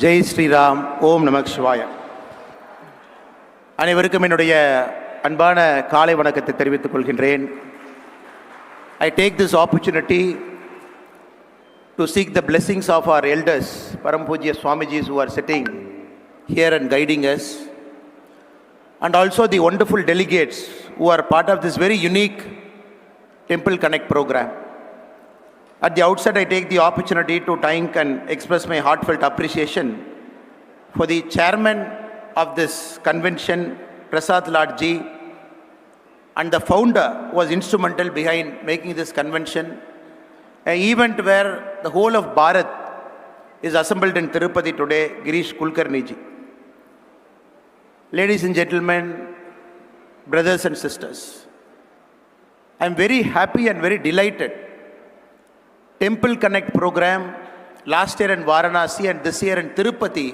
ஜெய் ஸ்ரீராம். ஓம் நமக் சிவாய. அனைவருக்கும் என்னுடைய அன்பான காலை வணக்கத்தை தெரிவித்துக் கொள்கின்றேன். I take this opportunity to seek the blessings of our elders, Param Pujya Swamijis who are sitting here and guiding us, and also the wonderful delegates who are part of this very unique Temple Connect program. At the outset, I take the opportunity to thank and express my heartfelt appreciation for the chairman of this convention, Prasad Ladji, and the founder was instrumental behind making this convention, an event where the whole of Bharat is assembled in Tirupati today, Girish Kulkarniji. Ladies and gentlemen, brothers and sisters, I am very happy and very delighted. Temple Connect program last year in Varanasi and this year in Tirupati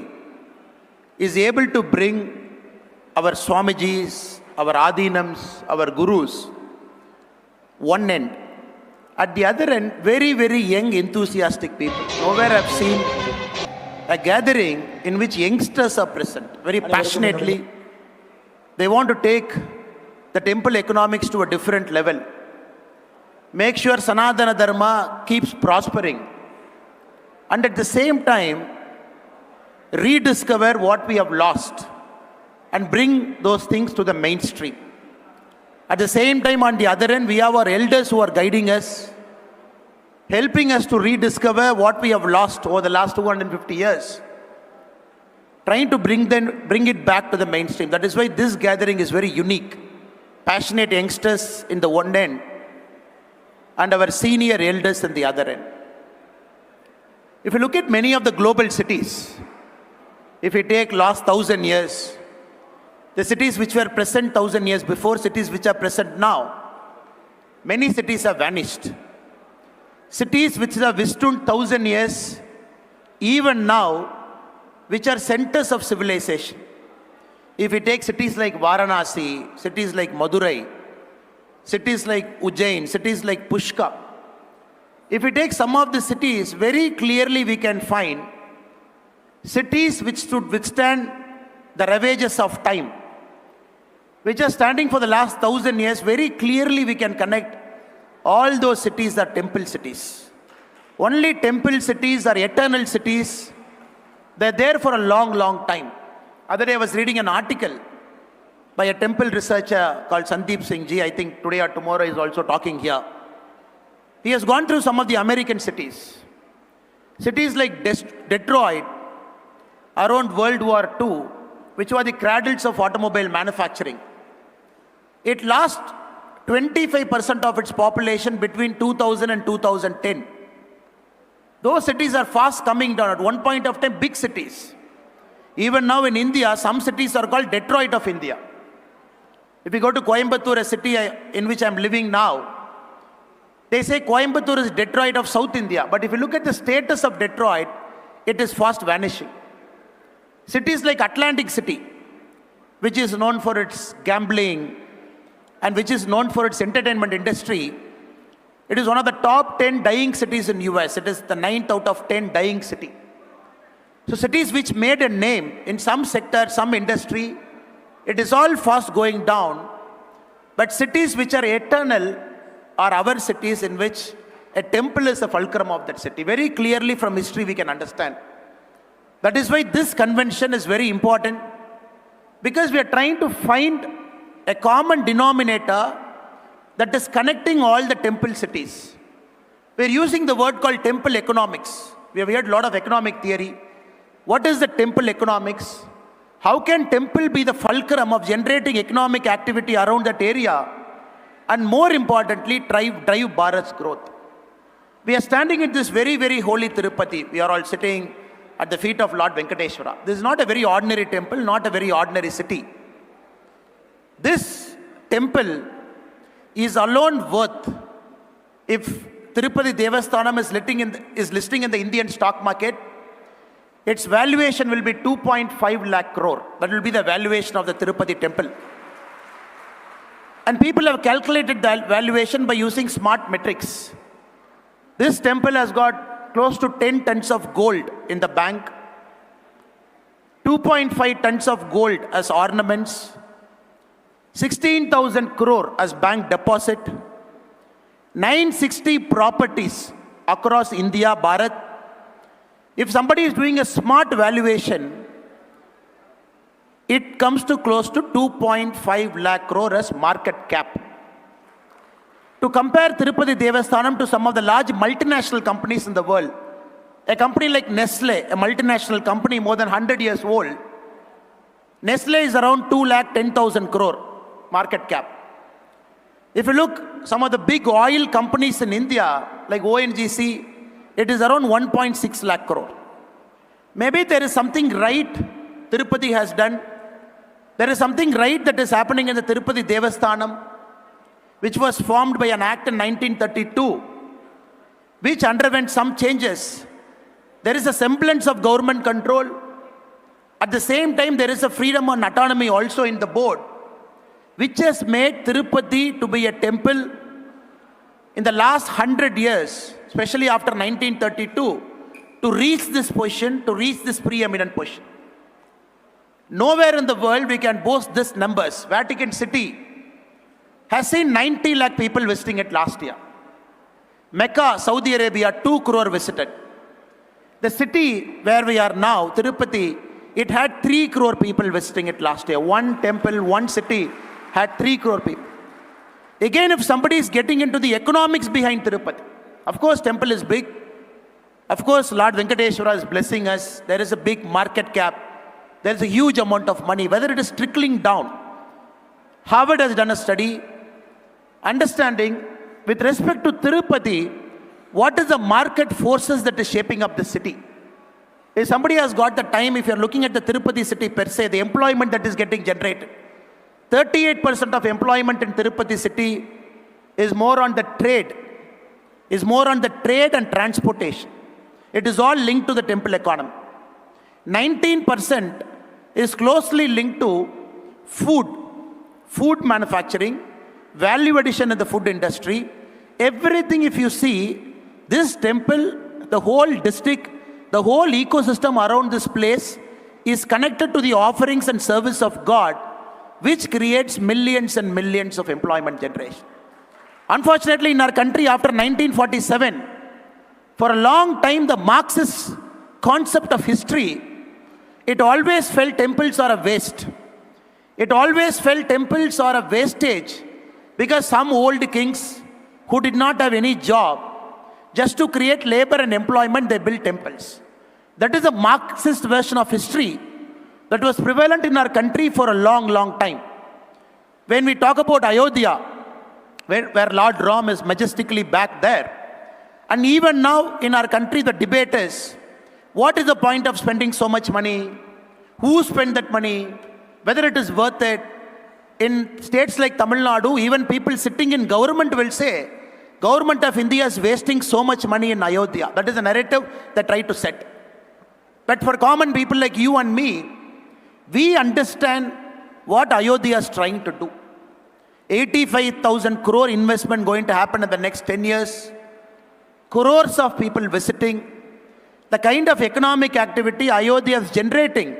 is able to bring our Swamijis, our Adinams, our Gurus, one end. At the other end, very, very young, enthusiastic people. Nowhere I've seen a gathering in which youngsters are present, very passionately. They want to take the temple economics to a different level. Make sure Sanatana Dharma keeps prospering. And at the same time, rediscover what we have lost and bring those things to the mainstream. At the same time, on the other end, we have our elders who are guiding us, helping us to rediscover what we have lost over the last 250 years, trying to bring it back to the mainstream. That is why this gathering is very unique. Passionate youngsters in the one end, and our senior elders in the other end. If you look at many of the global cities, if you take last 1,000 years, the cities which were present 1,000 years before, cities which are present now, many cities have vanished. Cities which have withstood 1,000 years, even now, which are centers of civilization. If you take cities like Varanasi, cities like Madurai, cities like Ujjain, cities like Pushkar. If we take some of the cities, very clearly we can find cities which should withstand the ravages of time, which are standing for the last 1,000 years. Very clearly we can connect all those cities are temple cities. Only temple cities are eternal cities. They're there for a long, long time. Other day I was reading an article by a temple researcher called Sandeep Singh Ji. I think today or tomorrow is also talking here. He has gone through some of the American cities. Cities like Detroit, around World War II, which were the cradles of automobile manufacturing. It lost 25% of its population between 2000 and 2010. Those cities are fast coming down. At one point of time, big cities. Even now in India, some cities are called Detroit of India. If you go to Coimbatore, a city in which I'm living now, they say Coimbatore is Detroit of South India. But if you look at the status of Detroit, it is fast vanishing. Cities like Atlantic City, which is known for its gambling and which is known for its entertainment industry, it is one of the top 10 dying cities in US. It is the 9th out of 10 dying city. So cities which made a name in some sector, some industry, it is all fast going down. But cities which are eternal are our cities in which a temple is a fulcrum of that city. Very clearly from history we can understand. That is why this convention is very important, because we are trying to find a common denominator that is connecting all the temple cities. We are using the word called temple economics. We have heard a lot of economic theory. What is the temple economics? How can temple be the fulcrum of generating economic activity around that area, and more importantly, drive Bharat's growth? We are standing in this very, very holy Tirupati. We are all sitting at the feet of Lord Venkateshwara. This is not a very ordinary temple, not a very ordinary city. This temple is alone worth, if Tirupati Devasthanam is listing in the Indian stock market, its valuation will be 2.5 lakh crore. That will be the valuation of the Tirupati temple. And people have calculated the valuation by using smart metrics. This temple has got close to 10 tons of gold in the bank, 2.5 tons of gold as ornaments, 16,000 crore as bank deposit, 960 properties across India, Bharat. If somebody is doing a smart valuation, it comes to close to 2.5 lakh crore as market cap. To compare Tirupati Devasthanam to some of the large multinational companies in the world, a company like Nestle, a multinational company more than 100 years old, Nestle is around 2,10,000 crore market cap. If you look some of the big oil companies in India, like ONGC, it is around 1.6 lakh crore. Maybe there is something right Tirupati has done. There is something right that is happening in the Tirupati Devasthanam, which was formed by an act in 1932, which underwent some changes. There is a semblance of government control. At the same time, there is a freedom and autonomy also in the board, which has made Tirupati to be a temple in the last 100 years, especially after 1932, to reach this position, to reach this preeminent position. Nowhere in the world we can boast these numbers. Vatican City has seen 90 lakh people visiting it last year. Mecca, Saudi Arabia, 2 crore visited. The city where we are now, Tirupati, it had 3 crore people visiting it last year. One temple, one city had 3 crore people. Again, if somebody is getting into the economics behind Tirupati, of course, temple is big. Of course, Lord Venkateshwara is blessing us. There is a big market cap. There is a huge amount of money. Whether it is trickling down, Harvard has done a study understanding with respect to Tirupati, what is the market forces that is shaping up the city. If somebody has got the time, if you're looking at the Tirupati city per se, the employment that is getting generated, 38% of employment in Tirupati city is more on the trade, and transportation. It is all linked to the temple economy. 19% is closely linked to food manufacturing, value addition in the food industry. Everything, if you see, this temple, the whole district, the whole ecosystem around this place is connected to the offerings and service of God, which creates millions and millions of employment generation. Unfortunately, in our country, after 1947, for a long time, the Marxist concept of history, it always felt temples are a waste. It always felt temples are a wastage because some old kings who did not have any job, just to create labor and employment, they built temples. That is a Marxist version of history that was prevalent in our country for a long, long time. When we talk about Ayodhya, where Lord Ram is majestically back there, and even now in our country, the debate is, what is the point of spending so much money? Who spent that money? Whether it is worth it? In states like Tamil Nadu, even people sitting in government will say, Government of India is wasting so much money in Ayodhya. That is the narrative they try to set. But for common people like you and me, we understand what Ayodhya is trying to do. 85,000 crore investment going to happen in the next 10 years. Crores of people visiting. The kind of economic activity Ayodhya is generating,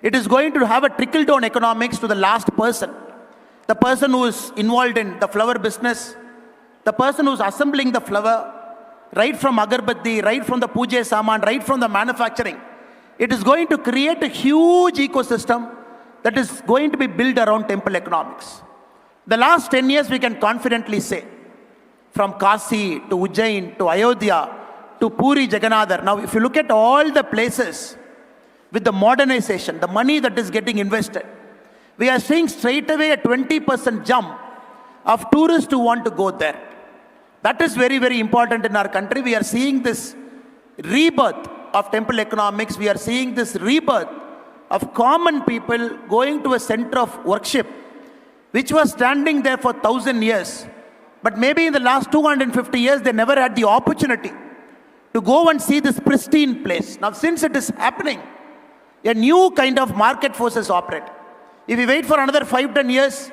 it is going to have a trickle-down economics to the last person. The person who is involved in the flower business, the person who is assembling the flower, right from agarbatti, right from the puja saman, right from the manufacturing. It is going to create a huge ecosystem that is going to be built around temple economics. The last 10 years, we can confidently say, from Kasi to Ujjain to Ayodhya to Puri Jagannathar. Now, if you look at all the places with the modernization, the money that is getting invested, we are seeing straight away a 20% jump of tourists who want to go there. That is very, very important in our country. We are seeing this rebirth of temple economics. We are seeing this rebirth of common people going to a center of worship, which was standing there for 1,000 years, But maybe in the last 250 years, they never had the opportunity to go and see this pristine place. Now, since it is happening, a new kind of market forces operate. If we wait for another 5-10 years,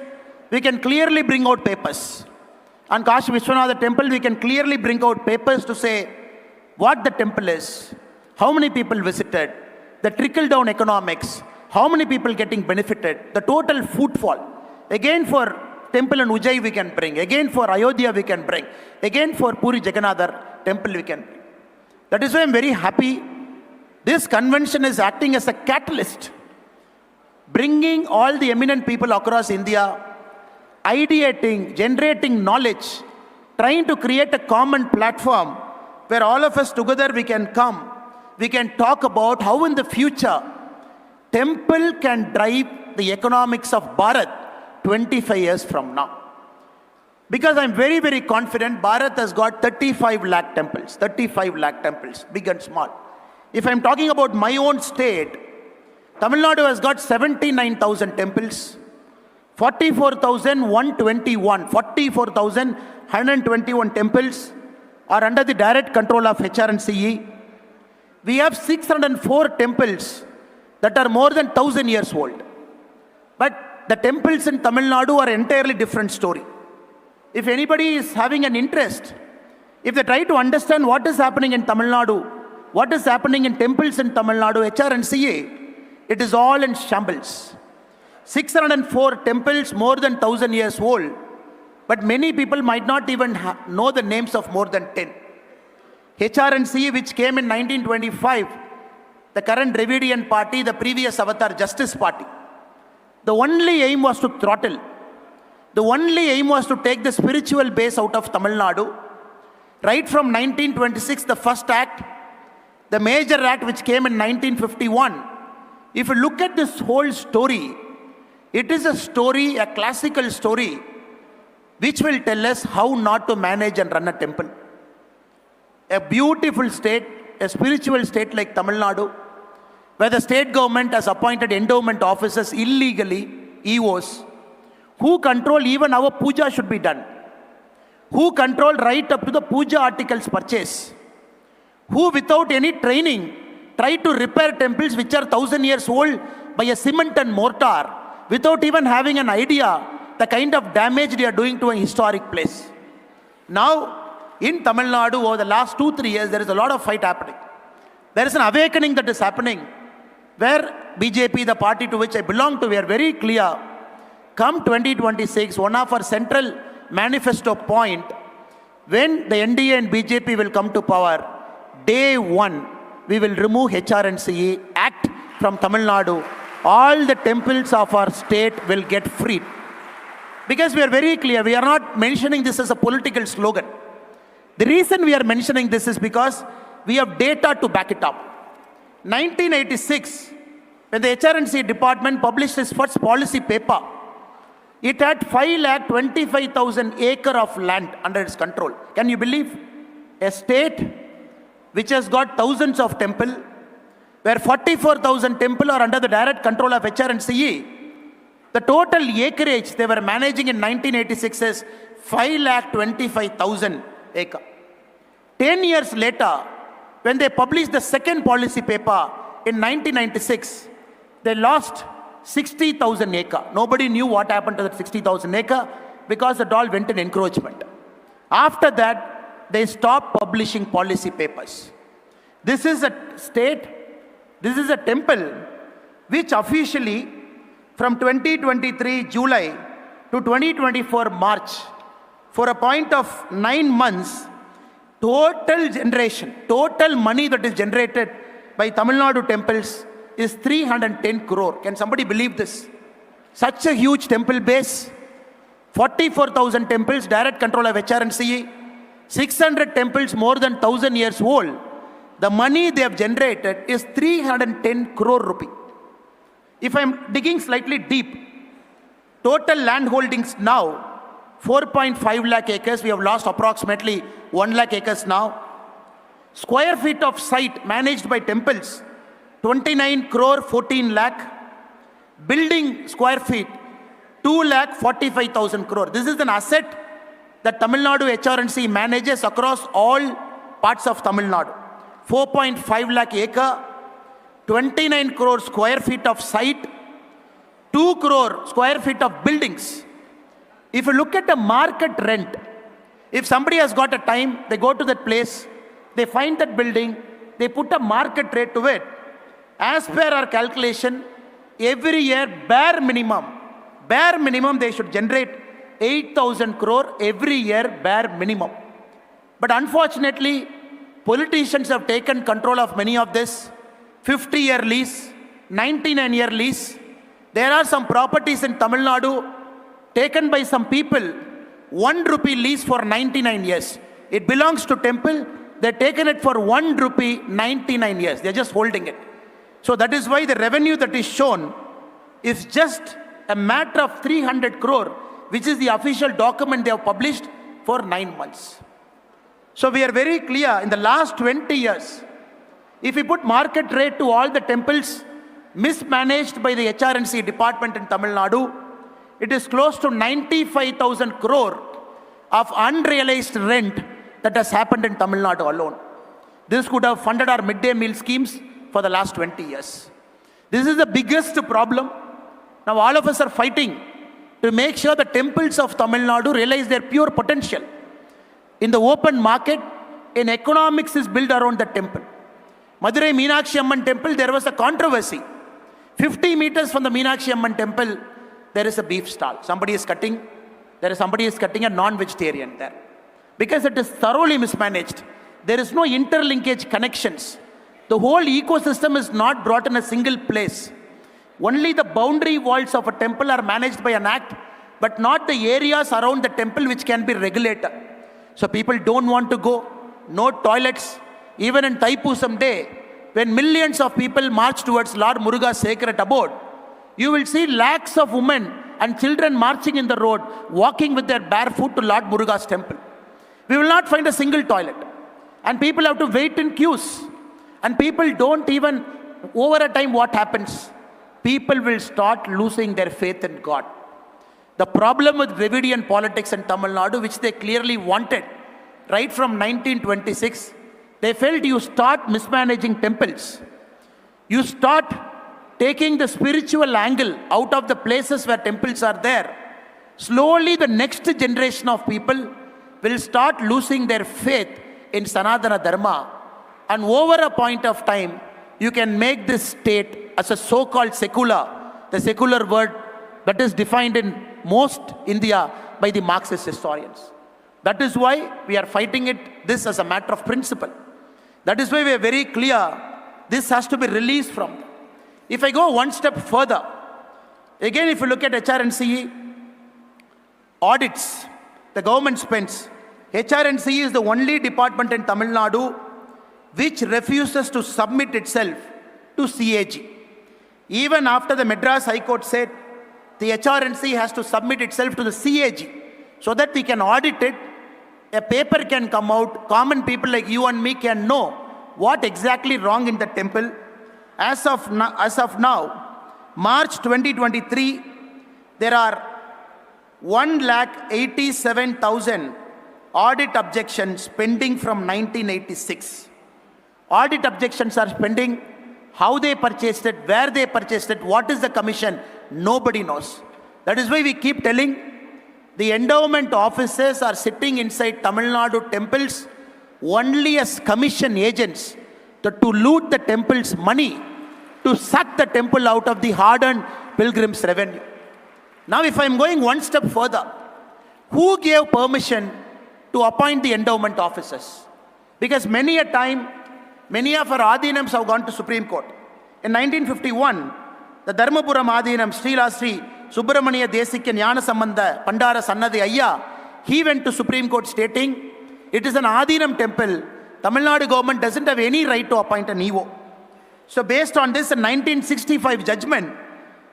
we can clearly bring out papers. On Kashi Vishwanath temple, we can clearly bring out papers to say what the temple is, how many people visited, the trickle-down economics, how many people getting benefited, the total footfall. Again for temple in Ujjayi we can bring, again for Ayodhya we can bring, again for Puri Jagannathar temple we can bring. That is why I am very happy. This convention is acting as a catalyst, bringing all the eminent people across India, ideating, generating knowledge, trying to create a common platform where all of us together we can come, we can talk about how in the future temple can drive the economics of Bharat 25 years from now. Because I'm very, very confident Bharat has got 35 lakh temples, big and small. If I'm talking about my own state, Tamil Nadu has got 79,000 temples, 44,121 temples are under the direct control of HRNCE. We have 604 temples that are more than 1,000 years old. But the temples in Tamil Nadu are entirely different story. If anybody is having an interest, if they try to understand what is happening in Tamil Nadu, what is happening in temples in Tamil Nadu, HRNCA, it is all in shambles. 604 temples more than 1,000 years old, but many people might not even know the names of more than 10. HRNCA, which came in 1925, the current Dravidian party, the previous avatar Justice Party, the only aim was to throttle. The only aim was to take the spiritual base out of Tamil Nadu. Right from 1926, the first act, the major act which came in 1951. If you look at this whole story, it is a story, a classical story, which will tell us how not to manage and run a temple. A beautiful state, a spiritual state like Tamil Nadu, where the state government has appointed endowment officers illegally, EOs, who control even our puja should be done, who control right up to the puja articles purchase, who without any training try to repair temples which are 1,000 years old by a cement and mortar, without even having an idea the kind of damage they are doing to a historic place. Now, in Tamil Nadu, over the last 2-3 years, there is a lot of fight happening. There is an awakening that is happening, where BJP, the party to which I belong to, we are very clear. Come 2026, one of our central manifesto point, when the NDA and BJP will come to power, day one, we will remove HRNCE Act from Tamil Nadu. All the temples of our state will get freed. Because we are very clear, we are not mentioning this as a political slogan. The reason we are mentioning this is because we have data to back it up. 1986, when the HRNCE department published its first policy paper, it had 5,25,000 acres of land under its control. Can you believe? A state which has got thousands of temples, where 44,000 temples are under the direct control of HRNCE. The total acreage they were managing in 1986 is 5,25,000 acres. 10 years later, when they published the second policy paper in 1996, they lost 60,000 acres. Nobody knew what happened to that 60,000 acres because it all went in encroachment. After that, they stopped publishing policy papers. This is a state, this is a temple which officially from 2023 July to 2024 March, for a point of 9 months, total generation, total money that is generated by Tamil Nadu temples is 310 crore. Can somebody believe this? Such a huge temple base, 44,000 temples, direct control of HRNCE, 600 temples more than 1,000 years old. The money they have generated is 310 crore rupee. If I'm digging slightly deep, total land holdings now, 4.5 lakh acres, we have lost approximately 1 lakh acres now. Square feet of site managed by temples, 29 crore 14 lakh. Building square feet, 2 lakh 45,000 crore. This is an asset that Tamil Nadu HRNC manages across all parts of Tamil Nadu. 4.5 lakh acre, 29 crore square feet of site, 2 crore square feet of buildings. If you look at the market rent, if somebody has got a time, they go to that place, they find that building, they put a market rate to it. As per our calculation, every year, bare minimum, they should generate 8,000 crore every year, bare minimum. But unfortunately, politicians have taken control of many of this. 50-year lease, 99-year lease. There are some properties in Tamil Nadu taken by some people, 1 rupee lease for 99 years. It belongs to temple. They've taken it for 1 rupee, 99 years. They're just holding it. So that is why the revenue that is shown is just a matter of 300 crore, which is the official document they have published for 9 months. So we are very clear, in the last 20 years, if we put market rate to all the temples mismanaged by the HRNC department in Tamil Nadu, it is close to 95,000 crore of unrealized rent that has happened in Tamil Nadu alone. This could have funded our midday meal schemes for the last 20 years. This is the biggest problem. Now all of us are fighting to make sure the temples of Tamil Nadu realize their pure potential. In the open market, an economics is built around the temple. Madurai Meenakshi Amman temple, there was a controversy. 50 meters from the Meenakshi Amman temple, there is a beef stall. Somebody is cutting a non-vegetarian there. Because it is thoroughly mismanaged. There is no interlinkage connections. The whole ecosystem is not brought in a single place. Only the boundary walls of a temple are managed by an act, but not the areas around the temple which can be regulated. So people don't want to go, no toilets. Even in Thaipusam day, when millions of people march towards Lord Muruga's sacred abode, you will see lakhs of women and children marching in the road, walking with their bare foot to Lord Muruga's temple. We will not find a single toilet. And people have to wait in queues. And people don't even, over a time what happens? People will start losing their faith in God. The problem with Dravidian politics in Tamil Nadu, which they clearly wanted, right from 1926, they felt you start mismanaging temples. You start taking the spiritual angle out of the places where temples are there. Slowly the next generation of people will start losing their faith in Sanatana Dharma. And over a point of time, you can make this state as a so-called secular, the secular word that is defined in most India by the Marxist historians. That is why we are fighting this as a matter of principle. That is why we are very clear, this has to be released from them. If I go one step further, again if you look at HRNC audits, the government spends, HRNC is the only department in Tamil Nadu which refuses to submit itself to CAG. Even after the Madras High Court said the HRNC has to submit itself to the CAG so that we can audit it, a paper can come out, common people like you and me can know what exactly wrong in the temple. As of now, March 2023, there are 1,87,000 audit objections pending from 1986. Audit objections are pending. How they purchased it, where they purchased it, what is the commission, nobody knows. That is why we keep telling the endowment officers are sitting inside Tamil Nadu temples only as commission agents to loot the temple's money, to suck the temple out of the hard-earned pilgrims' revenue. Now, if I am going one step further, who gave permission to appoint the endowment officers? Because many a time, many of our Adinams have gone to Supreme Court. In 1951, the Dharmapuram Adinam, Srila Sri Subramaniya Desikya Jnana Sambandha Pandara Sannadi Ayya, he went to Supreme Court stating, it is an Adinam temple. Tamil Nadu government doesn't have any right to appoint an EO. So based on this, in 1965 judgment,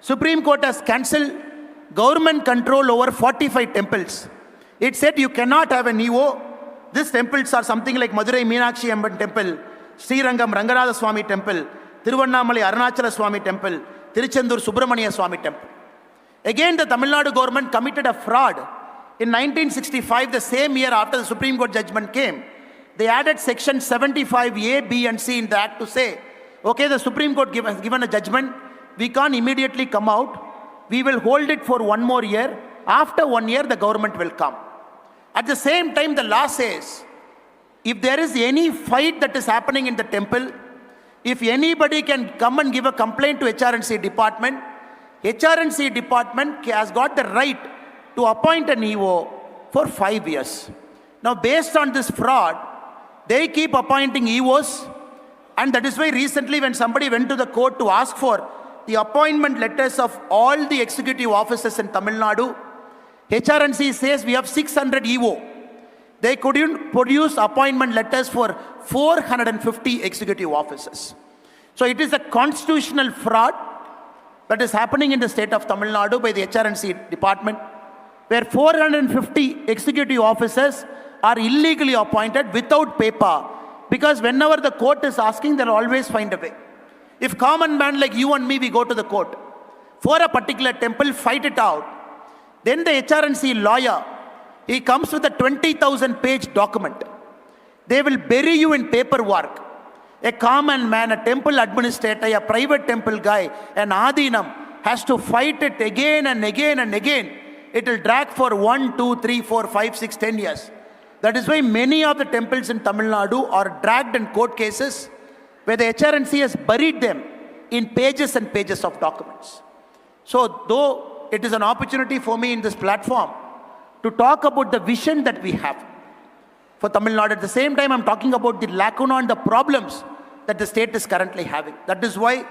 Supreme Court has cancelled government control over 45 temples. It said you cannot have an EO. These temples are something like Madurai Meenakshi Amman temple, Srirangam Ranganatha Swami temple, Tiruvannamalai Arunachala Swami temple, Tiruchendur Subramaniya Swami temple. Again, the Tamil Nadu government committed a fraud In 1965, the same year after the Supreme Court judgment came, they added section 75A, B and C in the act to say, okay, the Supreme Court has given a judgment, we can't immediately come out, we will hold it for 1 more year, after 1 year the government will come. At the same time, the law says, if there is any fight that is happening in the temple, if anybody can come and give a complaint to HRNC department, HRNC department has got the right to appoint an EO for 5 years. Now, based on this fraud, they keep appointing EOs, and that is why recently when somebody went to the court to ask for the appointment letters of all the executive officers in Tamil Nadu, HRNC says we have 600 EO. They couldn't produce appointment letters for 450 executive officers. So it is a constitutional fraud that is happening in the state of Tamil Nadu by the HRNC department, where 450 executive officers are illegally appointed without paper, because whenever the court is asking, they'll always find a way. If common man like you and me, we go to the court for a particular temple, fight it out, then the HRNC lawyer, he comes with a 20,000-page document. They will bury you in paperwork. A common man, a temple administrator, a private temple guy, an adinam has to fight it again and again and again. It will drag for 1, 2, 3, 4, 5, 6, 10 years. That is why many of the temples in Tamil Nadu are dragged in court cases where the HRNC has buried them in pages and pages of documents. So though it is an opportunity for me in this platform to talk about the vision that we have for Tamil Nadu, at the same time I'm talking about the lacuna and the problems that the state is currently having. That is why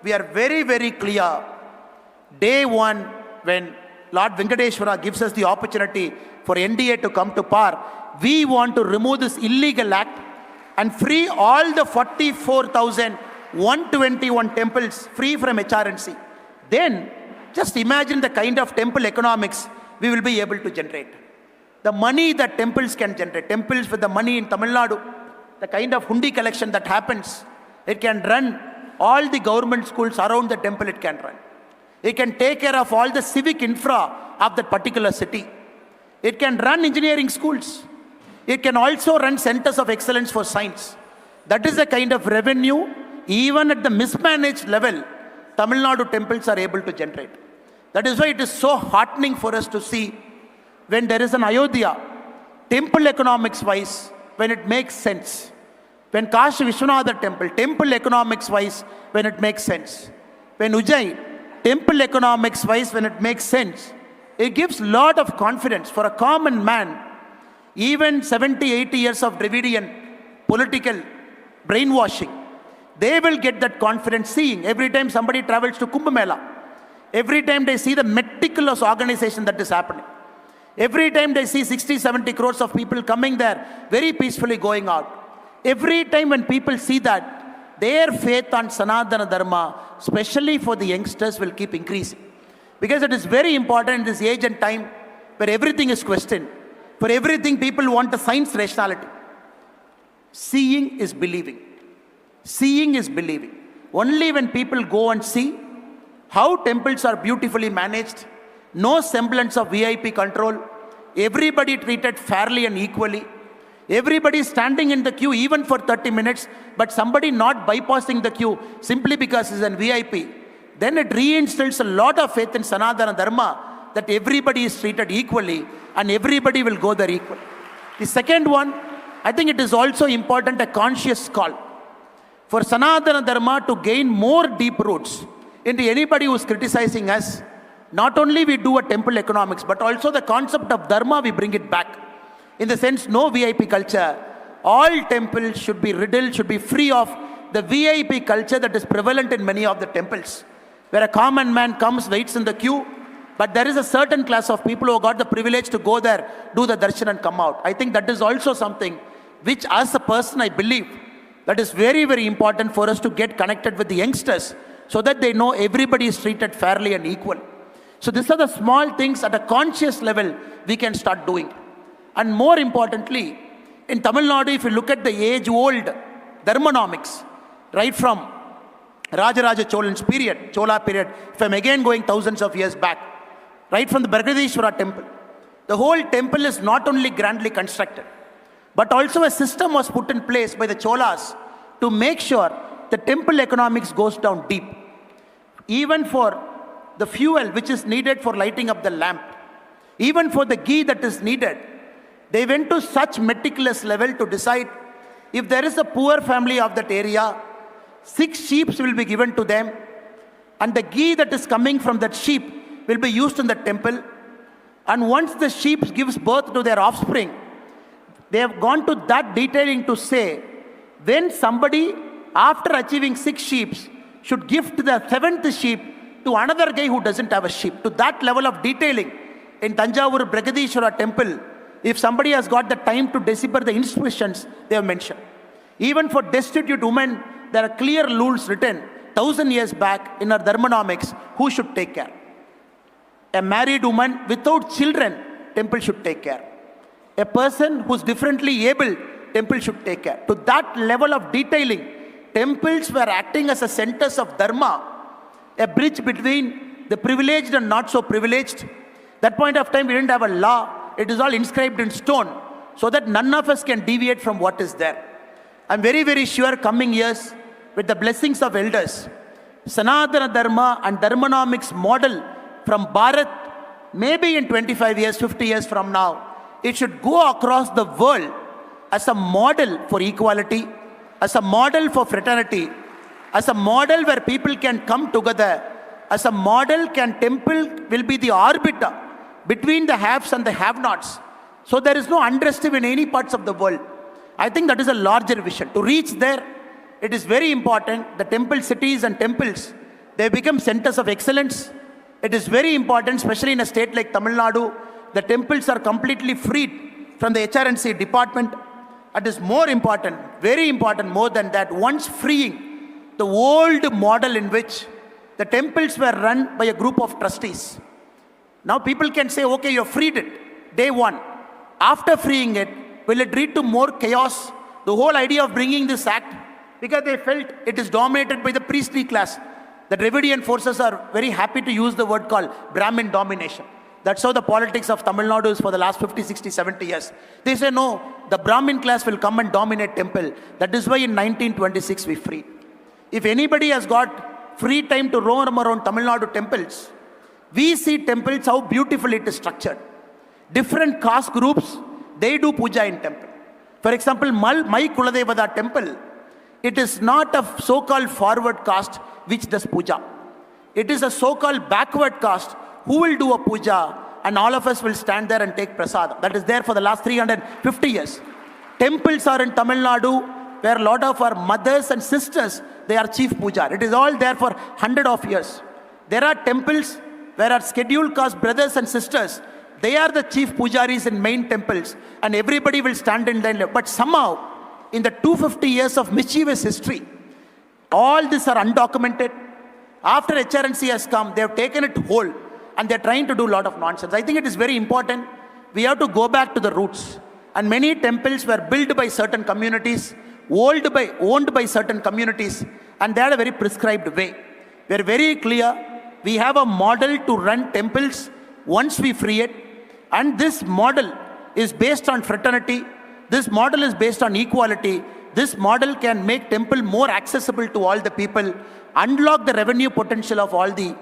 we are very, very clear. Day one, when Lord Venkateshwara gives us the opportunity for NDA to come to power, we want to remove this illegal act and free all the 44,121 temples free from HRNC. Then, just imagine the kind of temple economics we will be able to generate. The money that temples can generate, temples with the money in Tamil Nadu, the kind of hundi collection that happens, it can run all the government schools around the temple, it can run. It can take care of all the civic infra of that particular city. It can run engineering schools. It can also run centers of excellence for science. That is the kind of revenue, even at the mismanaged level, Tamil Nadu temples are able to generate. That is why it is so heartening for us to see when there is an Ayodhya, temple economics wise, when it makes sense. When Kashi Vishwanatha temple, temple economics wise, when it makes sense. When Ujjain, temple economics wise, when it makes sense. It gives lot of confidence for a common man. Even 70, 80 years of Dravidian political brainwashing, they will get that confidence seeing every time somebody travels to Kumbh Mela. Every time they see the meticulous organization that is happening. Every time they see 60, 70 crores of people coming there, very peacefully going out. Every time when people see that, their faith on Sanatana Dharma, especially for the youngsters, will keep increasing. Because it is very important in this age and time where everything is questioned. For everything, people want a science rationality. Seeing is believing. Seeing is believing. Only when people go and see how temples are beautifully managed, no semblance of VIP control, everybody treated fairly and equally, everybody standing in the queue even for 30 minutes, but somebody not bypassing the queue simply because he's a VIP, then it reinstills a lot of faith in Sanatana Dharma that everybody is treated equally and everybody will go there equally. The second one, I think it is also important, a conscious call for Sanatana Dharma to gain more deep roots into anybody who is criticizing us. Not only we do a temple economics, but also the concept of Dharma, we bring it back. In the sense, no VIP culture. All temples should be riddled, should be free of the VIP culture that is prevalent in many of the temples, where a common man comes, waits in the queue, but there is a certain class of people who got the privilege to go there, do the darshan and come out. I think that is also something which, as a person, I believe that is very, very important for us to get connected with the youngsters so that they know everybody is treated fairly and equal. So these are the small things at a conscious level we can start doing. And more importantly, in Tamil Nadu, if you look at the age-old Dharmanomics, right from Rajaraja Cholan's period, Chola period, if I'm again going thousands of years back, right from the Brihadeeswara temple, The whole temple is not only grandly constructed, but also a system was put in place by the Cholas to make sure the temple economics goes down deep. Even for the fuel which is needed for lighting up the lamp, even for the ghee that is needed, they went to such meticulous level to decide if there is a poor family of that area, 6 sheep will be given to them, and the ghee that is coming from that sheep will be used in the temple. And once the sheep gives birth to their offspring, they have gone to that detailing to say, when somebody, after achieving 6 sheep, should gift the 7th sheep to another guy who doesn't have a sheep. To that level of detailing, in Tanjavur Brigadishwara temple, if somebody has got the time to decipher the inscriptions, they have mentioned. Even for destitute women, there are clear rules written 1000 years back in our Dharmanomics, who should take care. A married woman without children, temple should take care. A person who's differently able, temple should take care. To that level of detailing, temples were acting as a centers of dharma, a bridge between the privileged and not so privileged. That point of time, we didn't have a law. It is all inscribed in stone, so that none of us can deviate from what is there. I'm very, very sure coming years, with the blessings of elders, Sanatana Dharma and Dharmanomics model from Bharat, maybe in 25 years, 50 years from now, it should go across the world as a model for equality, as a model for fraternity, as a model where people can come together, as a model temple will be the arbiter between the haves and the have-nots. So there is no unrest in any parts of the world. I think that is a larger vision. To reach there, it is very important. The temple cities and temples, they become centers of excellence. It is very important, especially in a state like Tamil Nadu, the temples are completely freed from the HRNC department. It is more important, very important, more than that, once freeing the old model in which the temples were run by a group of trustees. Now people can say, okay, you have freed it, day one. After freeing it, will it lead to more chaos? The whole idea of bringing this act, because they felt it is dominated by the priestly class. The Dravidian forces are very happy to use the word called Brahmin domination. That's how the politics of Tamil Nadu is for the last 50, 60, 70 years. They say, no, the Brahmin class will come and dominate temple. That is why in 1926 we freed. If anybody has got free time to roam around Tamil Nadu temples, we see temples, how beautifully it is structured. Different caste groups, they do puja in temple. For example, my Kuladevada temple, it is not a so-called forward caste which does puja. It is a so-called backward caste who will do a puja, and all of us will stand there and take prasad. That is there for the last 350 years. Temples are in Tamil Nadu, where a lot of our mothers and sisters, they are chief puja. It is all there for 100 of years. There are temples where our scheduled caste brothers and sisters, they are the chief pujaris in main temples, and everybody will stand in line. But somehow, in the 250 years of mischievous history, all these are undocumented. After HRNC has come, they have taken it whole, and they are trying to do a lot of nonsense. I think it is very important. We have to go back to the roots. And many temples were built by certain communities, owned by certain communities, and they had a very prescribed way. We are very clear. We have a model to run temples once we free it. And this model is based on fraternity. This model is based on equality. This model can make temple more accessible to all the people, unlock the revenue potential of all the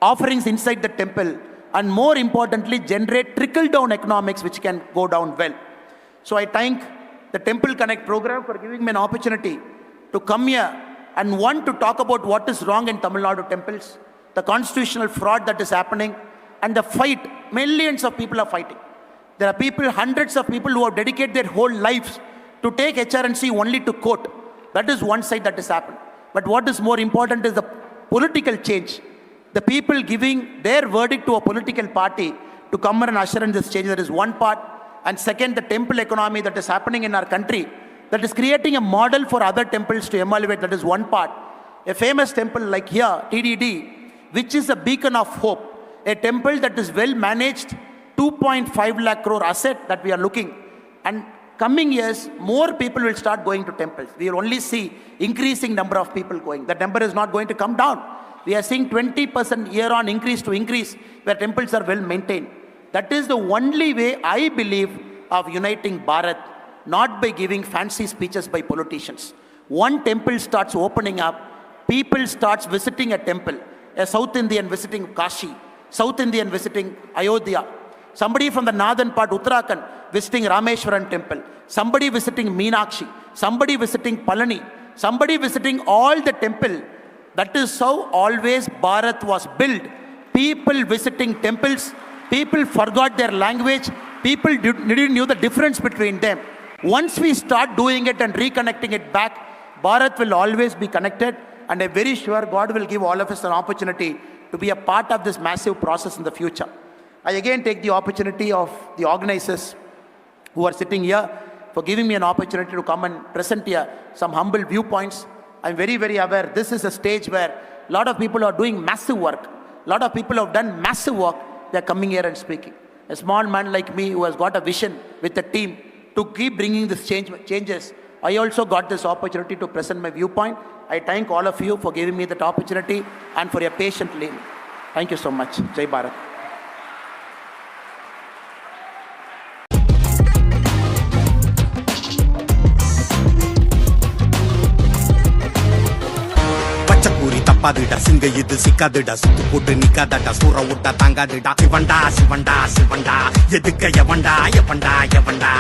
offerings inside the temple, and more importantly, generate trickle-down economics which can go down well. So I thank the Temple Connect program for giving me an opportunity to come here and want to talk about what is wrong in Tamil Nadu temples, the constitutional fraud that is happening, and the fight. Millions of people are fighting. There are people, hundreds of people who have dedicated their whole lives to take HRNC only to court. That is one side that has happened. But what is more important is the political change. The people giving their verdict to a political party to come and usher in this change. That is one part. And second, the temple economy that is happening in our country, that is creating a model for other temples to emulate. That is one part. A famous temple like here, TDD, which is a beacon of hope. A temple that is well managed, 2.5 lakh crore asset that we are looking. And coming years, more people will start going to temples. We will only see increasing number of people going. That number is not going to come down. We are seeing 20% year on increase to increase, where temples are well maintained. That is the only way I believe of uniting Bharat, not by giving fancy speeches by politicians. One temple starts opening up, people starts visiting a temple, a South Indian visiting Kashi, South Indian visiting Ayodhya, somebody from the northern part, Uttarakhand, visiting Rameshwaran temple, somebody visiting Meenakshi, somebody visiting Palani, somebody visiting all the temple. That is how always Bharat was built. People visiting temples, people forgot their language, people didn't know the difference between them. Once we start doing it and reconnecting it back, Bharat will always be connected, and I'm very sure God will give all of us an opportunity to be a part of this massive process in the future. I again take the opportunity of the organizers who are sitting here for giving me an opportunity to come and present here some humble viewpoints. I'm very, very aware this is a stage where a lot of people are doing massive work. A lot of people have done massive work. They're coming here and speaking. A small man like me who has got a vision with a team to keep bringing this changes. I also got this opportunity to present my viewpoint. I thank all of you for giving me that opportunity and for your patient listening. Thank you so much. Jai Bharat. பச்சக்கூரி தப்பாதுடா சிங்க இது சிக்காதுடா சுத்து போட்டு நிக்காதடா சூற விட்டா தாங்காதுடா சிவண்டா சிவண்டா சிவண்டா எதுக்க எவண்டா எவண்டா எவண்டா